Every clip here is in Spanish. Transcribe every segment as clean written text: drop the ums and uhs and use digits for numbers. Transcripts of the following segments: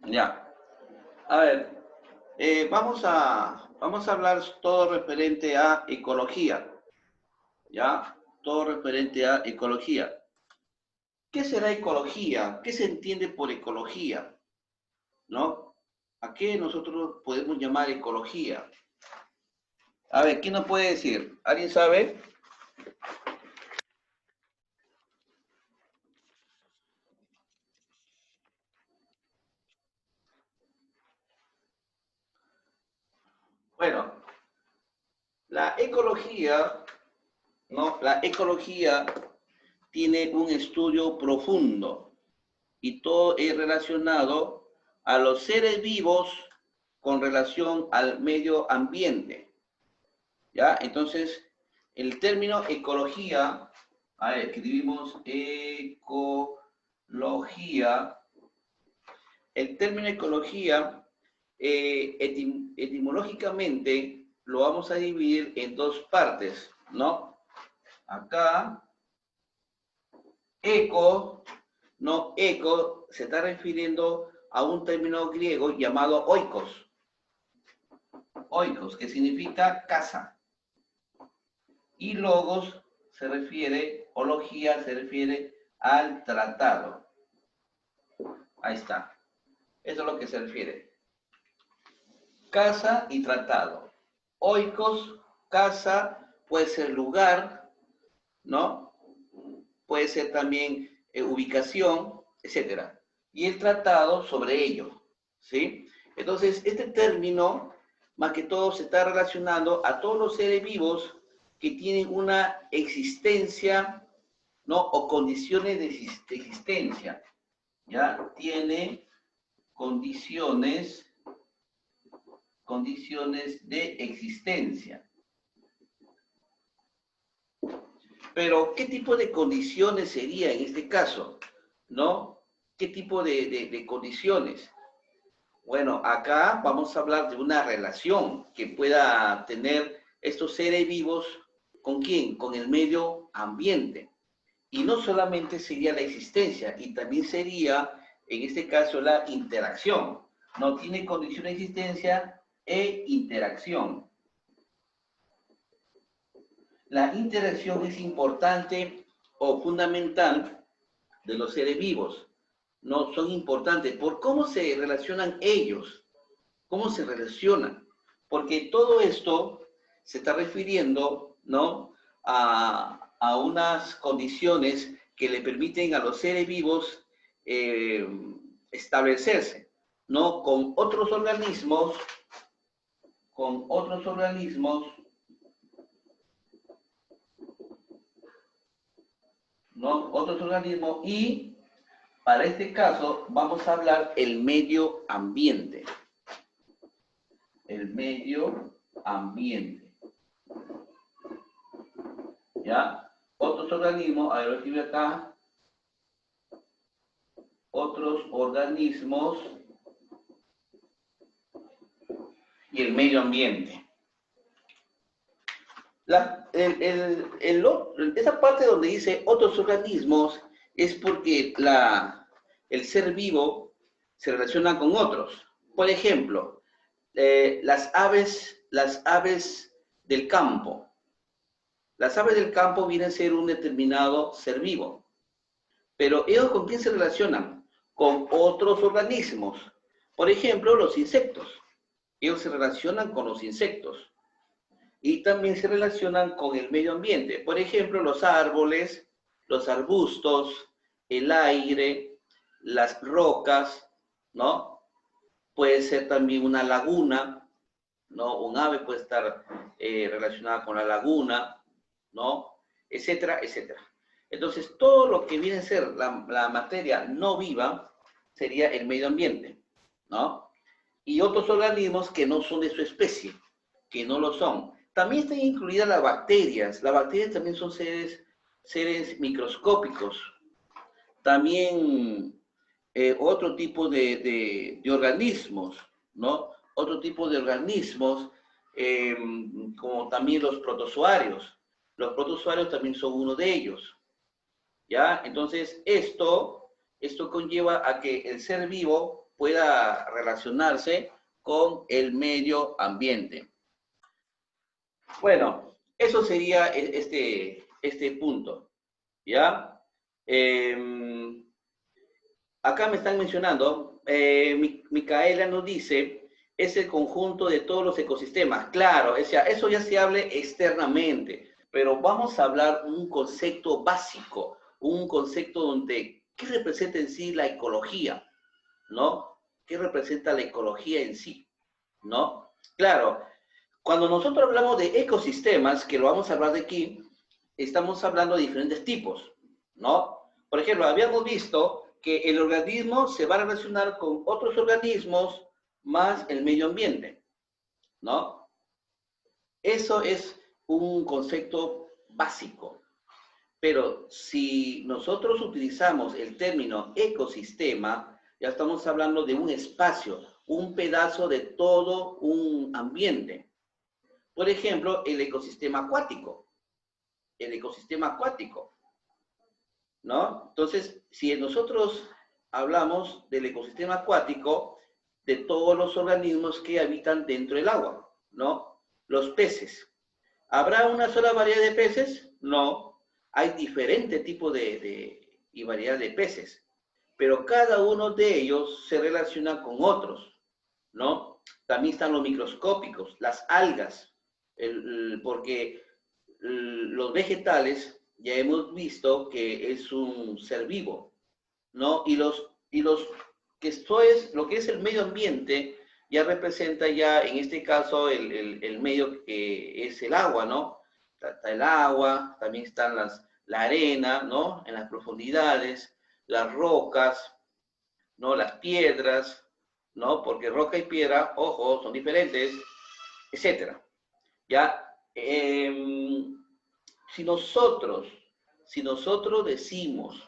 Ya. A ver, vamos a hablar todo referente a ecología. ¿Ya? Todo referente a ecología. ¿Qué será ecología? ¿Qué se entiende por ecología? ¿No? ¿A qué nosotros podemos llamar ecología? A ver, ¿quién nos puede decir? ¿Alguien sabe? Bueno, la ecología, ¿no? La ecología tiene un estudio profundo y todo es relacionado a los seres vivos con relación al medio ambiente. ¿Ya? Entonces, el término ecología, a ver, escribimos ecología. El término ecología, etimológicamente, lo vamos a dividir en dos partes, ¿no? Acá, eco, no eco, se está refiriendo a un término griego llamado oikos, que significa casa. Y logos se refiere, o logía se refiere al tratado. Ahí está. Eso es lo que se refiere. Casa y tratado. Oikos, casa, puede ser lugar, ¿no? Puede ser también ubicación, etc. Y el tratado sobre ello, ¿sí? Entonces, este término, más que todo, se está relacionando a todos los seres vivos que tienen una existencia, ¿no? O condiciones de existencia, ¿ya? Tiene condiciones de existencia. Pero, ¿qué tipo de condiciones sería en este caso? ¿No? ¿Qué tipo de condiciones? Bueno, acá vamos a hablar de una relación que pueda tener estos seres vivos, ¿con quién? Con el medio ambiente. Y no solamente sería la existencia, y también sería, en este caso, la interacción. No tiene condición de existencia e interacción. La interacción es importante o fundamental de los seres vivos. No son importantes por cómo se relacionan ellos, cómo se relacionan. Porque todo esto se está refiriendo, ¿no? a unas condiciones que le permiten a los seres vivos eh, establecerse, ¿no? Con otros organismos, ¿no? Otros organismos y para este caso vamos a hablar el medio ambiente. El medio ambiente. ¿Ya? Otros organismos, a ver, lo escribe acá, otros organismos y el medio ambiente. Esa parte donde dice otros organismos es porque el ser vivo se relaciona con otros. Por ejemplo, las aves del campo. Las aves del campo vienen a ser un determinado ser vivo. Pero ellos ¿con quién se relacionan? Con otros organismos. Por ejemplo, los insectos. Ellos se relacionan con los insectos. Y también se relacionan con el medio ambiente. Por ejemplo, los árboles, los arbustos, el aire, las rocas, ¿no? Puede ser también una laguna, ¿no? Un ave puede estar relacionada con la laguna, ¿no? Etcétera, etcétera. Entonces, todo lo que viene a ser la materia no viva sería el medio ambiente, ¿no? Y otros organismos que no son de su especie, que no lo son. También están incluidas las bacterias. Las bacterias también son seres microscópicos. También otro tipo de organismos, ¿no? Otro tipo de organismos, como también los protozoarios. Los protozoarios también son uno de ellos, ¿ya? Entonces, esto conlleva a que el ser vivo pueda relacionarse con el medio ambiente. Bueno, eso sería este punto, ¿ya? Acá me están mencionando, Micaela nos dice, es el conjunto de todos los ecosistemas. Claro, eso ya se hable externamente, pero vamos a hablar un concepto básico, un concepto donde, ¿qué representa en sí la ecología? ¿No? ¿Qué representa la ecología en sí? ¿No? Claro, cuando nosotros hablamos de ecosistemas, que lo vamos a hablar de aquí, estamos hablando de diferentes tipos, ¿no? Por ejemplo, habíamos visto que el organismo se va a relacionar con otros organismos más el medio ambiente, ¿no? Eso es un concepto básico. Pero si nosotros utilizamos el término ecosistema, ya estamos hablando de un espacio, un pedazo de todo un ambiente. Por ejemplo, el ecosistema acuático. El ecosistema acuático, ¿no? Entonces, si nosotros hablamos del ecosistema acuático, de todos los organismos que habitan dentro del agua, ¿no? Los peces. ¿Habrá una sola variedad de peces? No. Hay diferentes tipos y variedad de peces, pero cada uno de ellos se relaciona con otros, ¿no? También están los microscópicos, las algas, porque los vegetales ya hemos visto que es un ser vivo, ¿no? Y los que esto es, lo que es el medio ambiente, ya representa ya, en este caso, el medio que es el agua, ¿no? Está el agua, también están la arena, ¿no? En las profundidades, las rocas, ¿no? Las piedras, ¿no? Porque roca y piedra, ojo, son diferentes, etcétera. ¿Ya? Si nosotros, si nosotros decimos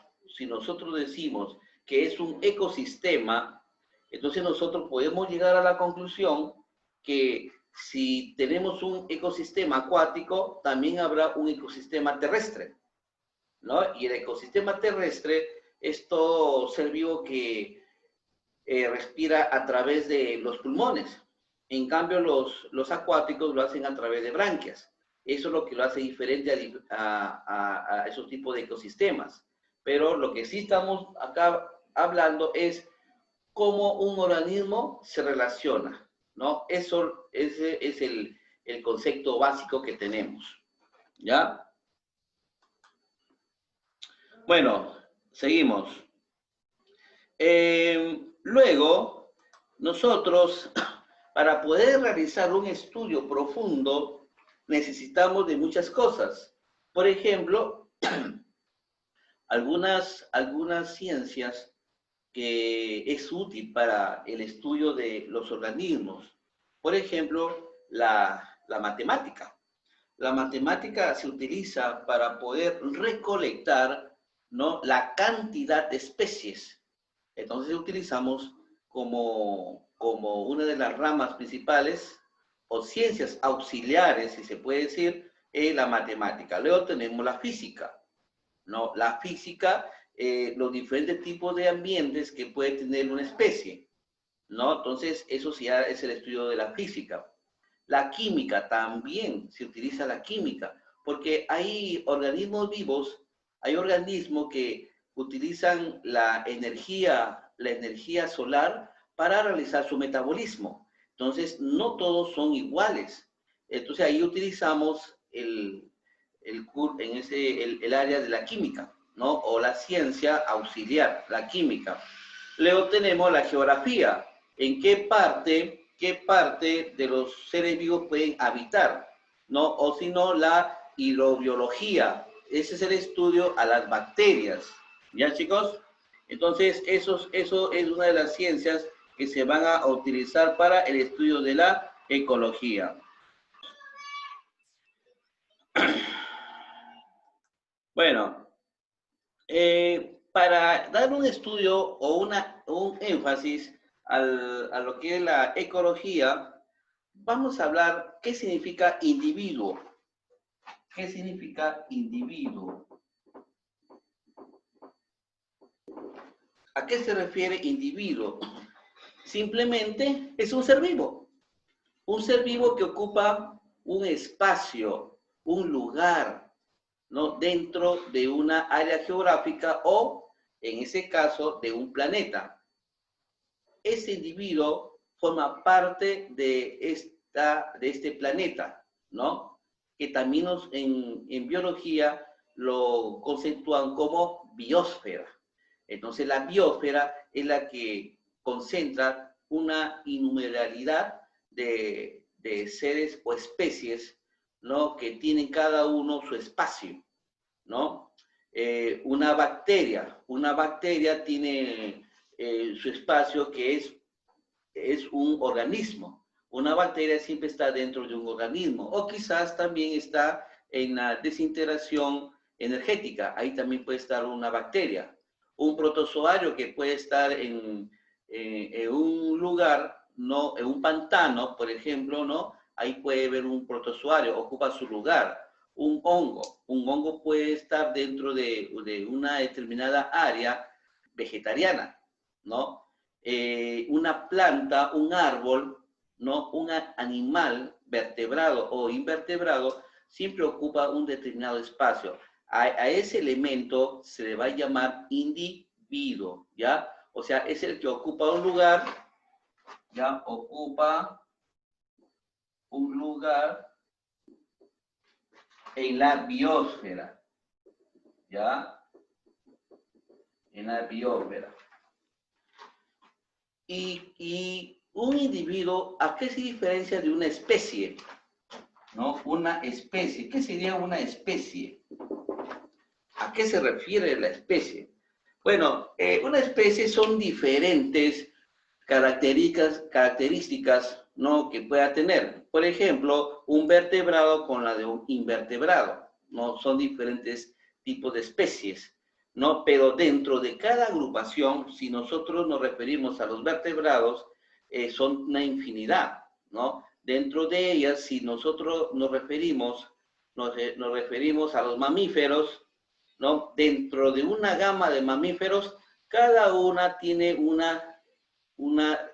que es un ecosistema, entonces nosotros podemos llegar a la conclusión que si tenemos un ecosistema acuático, también habrá un ecosistema terrestre, ¿no? Y el ecosistema terrestre es todo ser vivo que respira a través de los pulmones. En cambio, los acuáticos lo hacen a través de branquias. Eso es lo que lo hace diferente a esos tipos de ecosistemas. Pero lo que sí estamos acá hablando es cómo un organismo se relaciona, ¿no? Ese es el concepto básico que tenemos, ¿ya? Bueno, seguimos. Luego, nosotros, para poder realizar un estudio profundo, necesitamos de muchas cosas. Por ejemplo, algunas ciencias que es útil para el estudio de los organismos. Por ejemplo, la matemática. La matemática se utiliza para poder recolectar, ¿no?, la cantidad de especies. Entonces utilizamos como una de las ramas principales o ciencias auxiliares, si se puede decir, la matemática. Luego tenemos la física, ¿no? La física, los diferentes tipos de ambientes que puede tener una especie, ¿no? Entonces, eso ya es el estudio de la física. La química también se utiliza la química, porque hay organismos vivos, hay organismos que utilizan la energía solar para realizar su metabolismo. Entonces, no todos son iguales. Entonces, ahí utilizamos el área de la química, ¿no? O la ciencia auxiliar, la química. Luego tenemos la geografía. ¿En qué parte de los seres vivos pueden habitar? ¿No? O si no, la hidrobiología. Ese es el estudio a las bacterias. ¿Ya, chicos? Entonces, eso es una de las ciencias que se van a utilizar para el estudio de la ecología. Bueno, para dar un estudio o un énfasis a lo que es la ecología, vamos a hablar qué significa individuo. ¿Qué significa individuo? ¿A qué se refiere individuo? Simplemente es un ser vivo. Un ser vivo que ocupa un espacio, un lugar, ¿no? Dentro de una área geográfica o, en ese caso, de un planeta. Ese individuo forma parte de este planeta, ¿no? Que también en biología lo conceptúan como biosfera. Entonces, la biosfera es la que concentra una innumerabilidad de seres o especies, ¿no? Que tienen cada uno su espacio, ¿no? Una bacteria tiene su espacio que es un organismo. Una bacteria siempre está dentro de un organismo, o quizás también está en la desintegración energética, ahí también puede estar una bacteria. Un protozoario que puede estar en un lugar, ¿no? En un pantano, por ejemplo, ¿no? Ahí puede haber un protozoario, ocupa su lugar. Un hongo puede estar dentro de una determinada área vegetariana, ¿no? Una planta, un árbol, ¿no? Un animal vertebrado o invertebrado siempre ocupa un determinado espacio. A ese elemento se le va a llamar individuo, ¿ya? O sea, es el que ocupa un lugar, ¿ya? Ocupa un lugar en la biosfera, ¿ya? En la biosfera. Y un individuo, ¿a qué se diferencia de una especie? ¿No? Una especie. ¿Qué sería una especie? ¿A qué se refiere la especie? Bueno, una especie son diferentes características, ¿no? Que pueda tener. Por ejemplo, un vertebrado con la de un invertebrado, ¿no? Son diferentes tipos de especies, ¿no? Pero dentro de cada agrupación, si nosotros nos referimos a los vertebrados, son una infinidad, ¿no? Dentro de ellas, si nosotros nos referimos a los mamíferos, ¿no? Dentro de una gama de mamíferos, cada una tiene una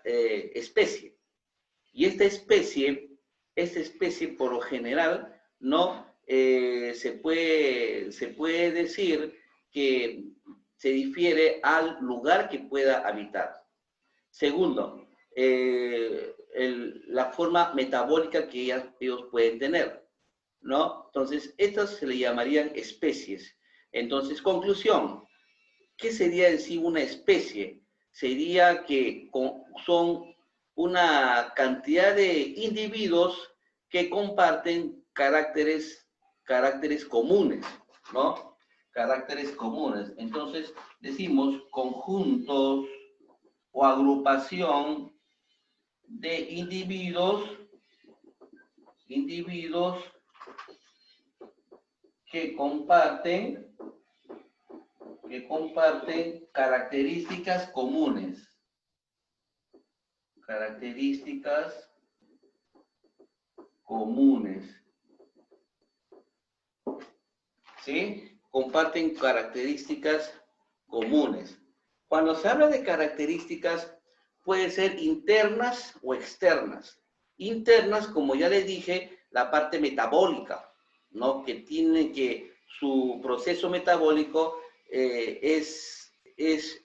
especie. Y esta especie por lo general, ¿no? Se puede decir que se difiere al lugar que pueda habitar. Segundo, la forma metabólica que ellos pueden tener, ¿no? Entonces, estas se le llamarían especies. Entonces, conclusión, ¿qué sería en sí una especie? Sería que son una cantidad de individuos que comparten caracteres comunes, ¿no? Caracteres comunes. Entonces, decimos conjuntos o agrupación de individuos que comparten características comunes. Características comunes. ¿Sí? Comparten características comunes. Cuando se habla de características, pueden ser internas o externas. Internas, como ya les dije, la parte metabólica, ¿no? Que tiene que su proceso metabólico es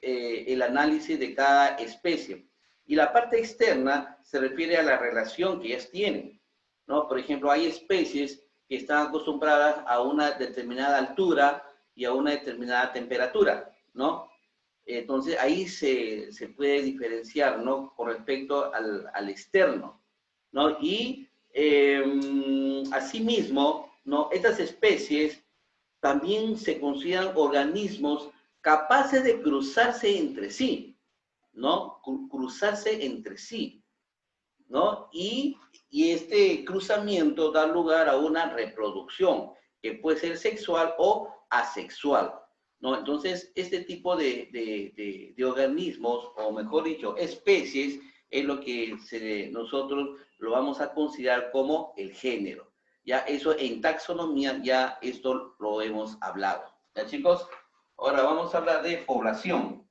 el análisis de cada especie. Y la parte externa se refiere a la relación que ellas tienen, ¿no? Por ejemplo, hay especies que están acostumbradas a una determinada altura y a una determinada temperatura, ¿no? Entonces, ahí se puede diferenciar, ¿no? Con respecto al externo, ¿no? Y asimismo, ¿no? Estas especies también se consideran organismos capaces de cruzarse entre sí, ¿no? Cruzarse entre sí, ¿no? Y este cruzamiento da lugar a una reproducción, que puede ser sexual o asexual, ¿no? Entonces, este tipo de organismos, o mejor dicho, especies, es lo que nosotros lo vamos a considerar como el género. Ya eso en taxonomía, ya esto lo hemos hablado. ¿Ya, chicos? Ahora vamos a hablar de población.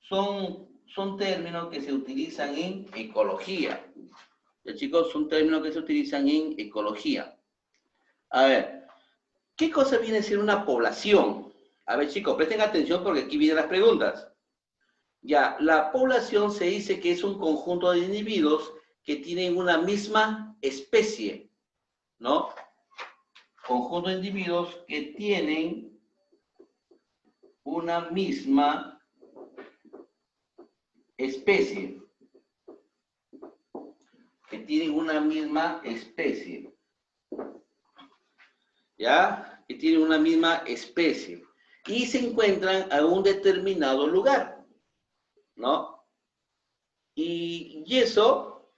Son son términos que se utilizan en ecología. Ya, chicos, son términos que se utilizan en ecología. A ver, ¿qué cosa viene a ser una población? A ver, chicos, presten atención porque aquí vienen las preguntas. Ya, la población se dice que es un conjunto de individuos que tienen una misma especie, ¿no? Conjunto de individuos que tienen una misma especie. Que tienen una misma especie. ¿Ya? Que tienen una misma especie. Y se encuentran en un determinado lugar, ¿no? Y eso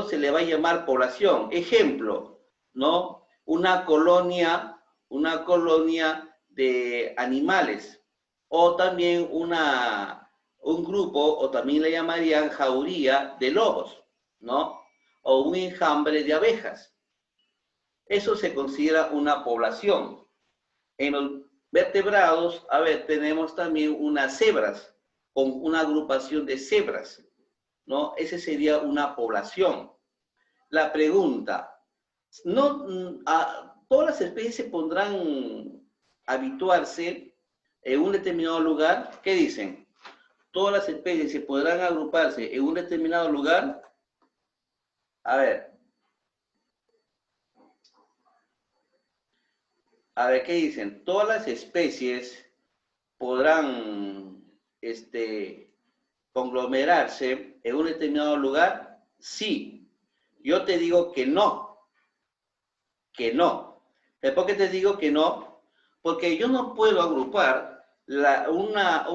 se le va a llamar población. Ejemplo, ¿no? Una colonia de animales. O también un grupo, o también le llamarían jauría de lobos, ¿no? O un enjambre de abejas. Eso se considera una población. En los vertebrados, a ver, tenemos también unas cebras, con una agrupación de cebras, ¿no? Ese sería una población. La pregunta, ¿no, todas las especies se podrán habituarse en un determinado lugar? ¿Qué dicen? ¿Todas las especies se podrán agruparse en un determinado lugar? A ver, ¿qué dicen? ¿Todas las especies podrán conglomerarse en un determinado lugar? Sí. Yo te digo que no. Que no. ¿Por qué te digo que no? Porque yo no puedo agrupar una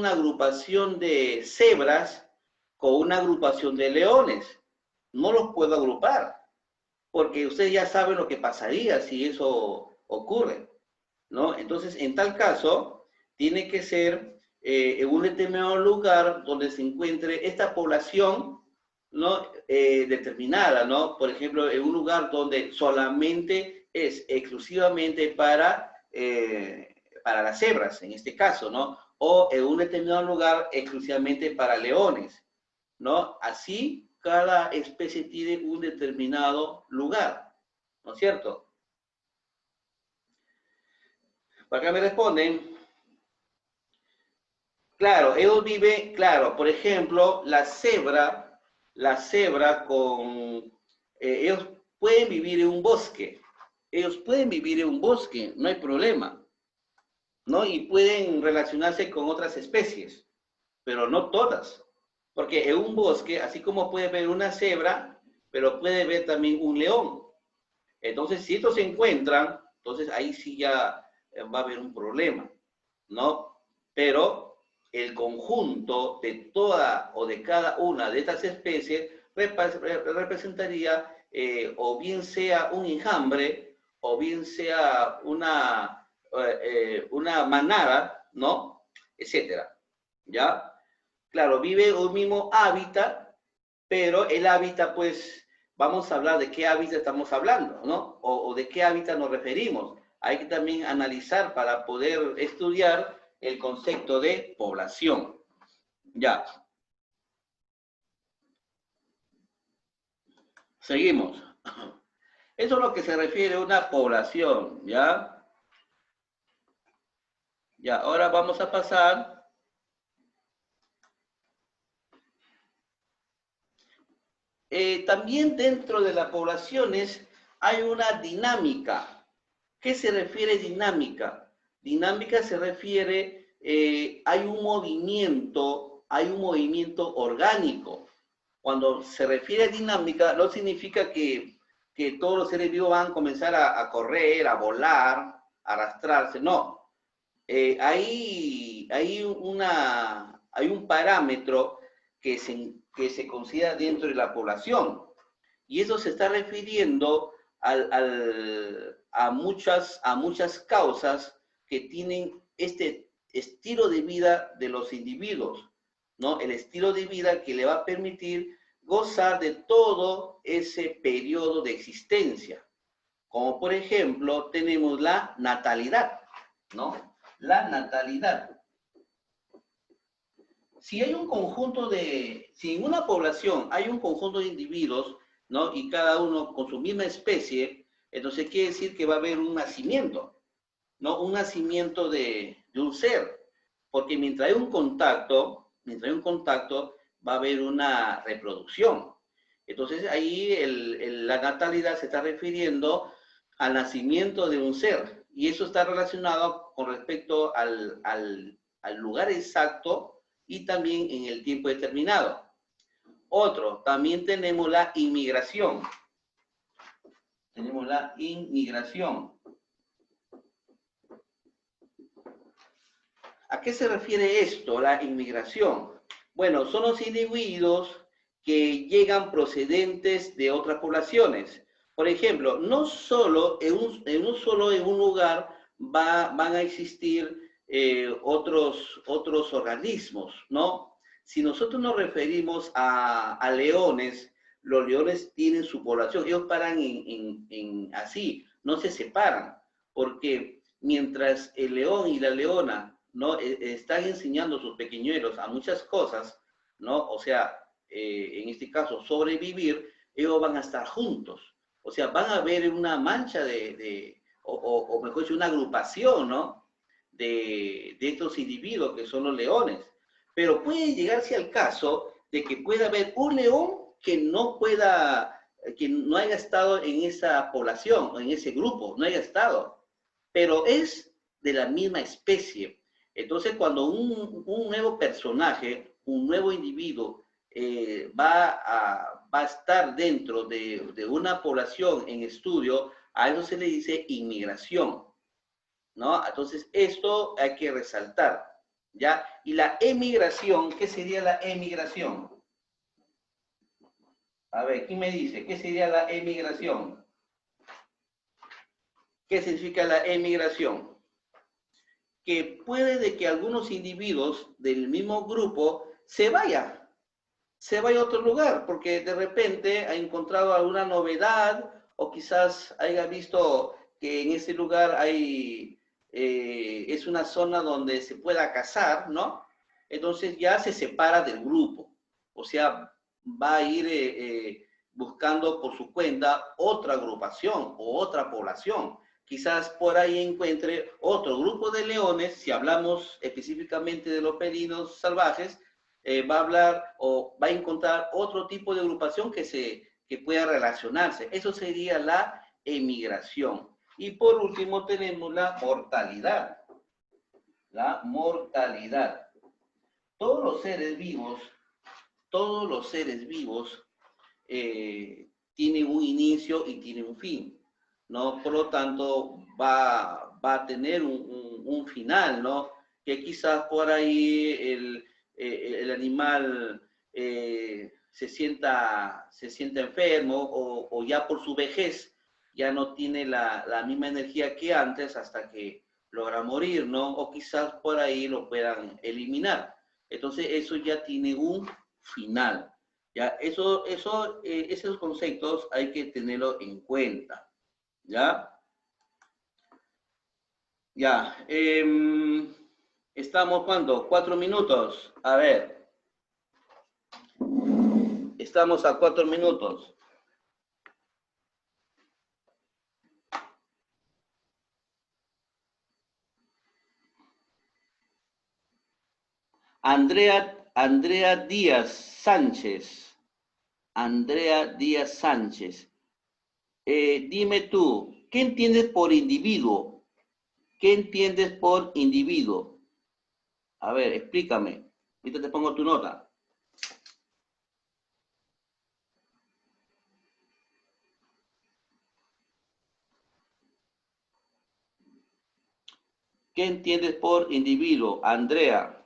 agrupación de cebras con una agrupación de leones. No los puedo agrupar. Porque ustedes ya saben lo que pasaría si eso ocurre, ¿no? Entonces, en tal caso, tiene que ser en un determinado lugar donde se encuentre esta población, ¿no? Determinada, ¿no? Por ejemplo, en un lugar donde solamente es exclusivamente para las cebras, en este caso, ¿no? O en un determinado lugar exclusivamente para leones, ¿no? Así, cada especie tiene un determinado lugar, ¿no es cierto? Para acá me responden, claro, ellos viven, claro, por ejemplo, la cebra ellos pueden vivir en un bosque, no hay problema, ¿no? Y pueden relacionarse con otras especies, pero no todas, porque en un bosque, así como puede ver una cebra, pero puede ver también un león. Entonces, si estos se encuentran, entonces ahí sí ya va a haber un problema, ¿no? Pero el conjunto de toda o de cada una de estas especies representaría o bien sea un enjambre o bien sea una manada, ¿no? Etcétera, ¿ya? Claro, vive un mismo hábitat, pero el hábitat, pues, vamos a hablar de qué hábitat estamos hablando, ¿no? O de qué hábitat nos referimos. Hay que también analizar para poder estudiar el concepto de población. Ya. Seguimos. Eso es lo que se refiere a una población, ¿ya? Ya, ahora vamos a pasar. También dentro de las poblaciones hay una dinámica. ¿Qué se refiere dinámica? Dinámica se refiere, hay un movimiento orgánico. Cuando se refiere a dinámica, no significa que todos los seres vivos van a comenzar a correr, a volar, a arrastrarse, no. Hay un parámetro que se considera dentro de la población. Y eso se está refiriendo a muchas causas que tienen este estilo de vida de los individuos, ¿no? El estilo de vida que le va a permitir gozar de todo ese periodo de existencia. Como por ejemplo, tenemos la natalidad, ¿no? La natalidad si hay un conjunto si en una población hay un conjunto de individuos, ¿no? Y cada uno con su misma especie, entonces quiere decir que va a haber un nacimiento, ¿no? Un nacimiento de un ser, porque mientras hay un contacto, va a haber una reproducción. Entonces ahí la natalidad se está refiriendo al nacimiento de un ser, y eso está relacionado con respecto al lugar exacto y también en el tiempo determinado. Otro, también tenemos la inmigración. Tenemos la inmigración. ¿A qué se refiere esto, la inmigración? Bueno, son los individuos que llegan procedentes de otras poblaciones. Por ejemplo, no solo en un lugar van a existir otros organismos, ¿no? Si nosotros nos referimos a leones, los leones tienen su población, ellos paran así, no se separan, porque mientras el león y la leona, ¿no? Están enseñando a sus pequeñuelos a muchas cosas, ¿no? O sea, en este caso, sobrevivir, ellos van a estar juntos. O sea, van a ver una mancha o mejor dicho, una agrupación, ¿no? De estos individuos que son los leones. Pero puede llegarse al caso de que pueda haber un león que que no haya estado en esa población, en ese grupo, no haya estado, pero es de la misma especie. Entonces, cuando un nuevo personaje, un nuevo individuo va a estar dentro de una población en estudio, a eso se le dice inmigración, ¿no? Entonces, esto hay que resaltar, ¿ya? Y la emigración, ¿qué sería la emigración? A ver, ¿quién me dice? ¿Qué sería la emigración? ¿Qué significa la emigración? Que puede de que algunos individuos del mismo grupo se vaya a otro lugar, porque de repente ha encontrado alguna novedad o quizás haya visto que en ese lugar es una zona donde se pueda cazar, ¿no? Entonces ya se separa del grupo, o sea, va a ir buscando por su cuenta otra agrupación o otra población. Quizás por ahí encuentre otro grupo de leones, si hablamos específicamente de los felinos salvajes, va a hablar o va a encontrar otro tipo de agrupación que pueda relacionarse. Eso sería la emigración. Y por último tenemos la mortalidad. La mortalidad. Todos los seres vivos tienen un inicio y tienen un fin, ¿no? Por lo tanto, va a tener un final, ¿no? Que quizás por ahí el animal se sienta enfermo o ya por su vejez ya no tiene la misma energía que antes hasta que logra morir, ¿no? O quizás por ahí lo puedan eliminar. Entonces eso ya tiene un final. ¿Ya? Esos conceptos hay que tenerlo en cuenta. ¿Ya? Ya. Estamos, ¿cuánto? 4 minutos. A ver. Estamos a 4 minutos. Andrea Díaz Sánchez. Andrea Díaz Sánchez. Dime tú, ¿qué entiendes por individuo? ¿Qué entiendes por individuo? A ver, explícame. Ahorita te pongo tu nota. ¿Qué entiendes por individuo? Andrea.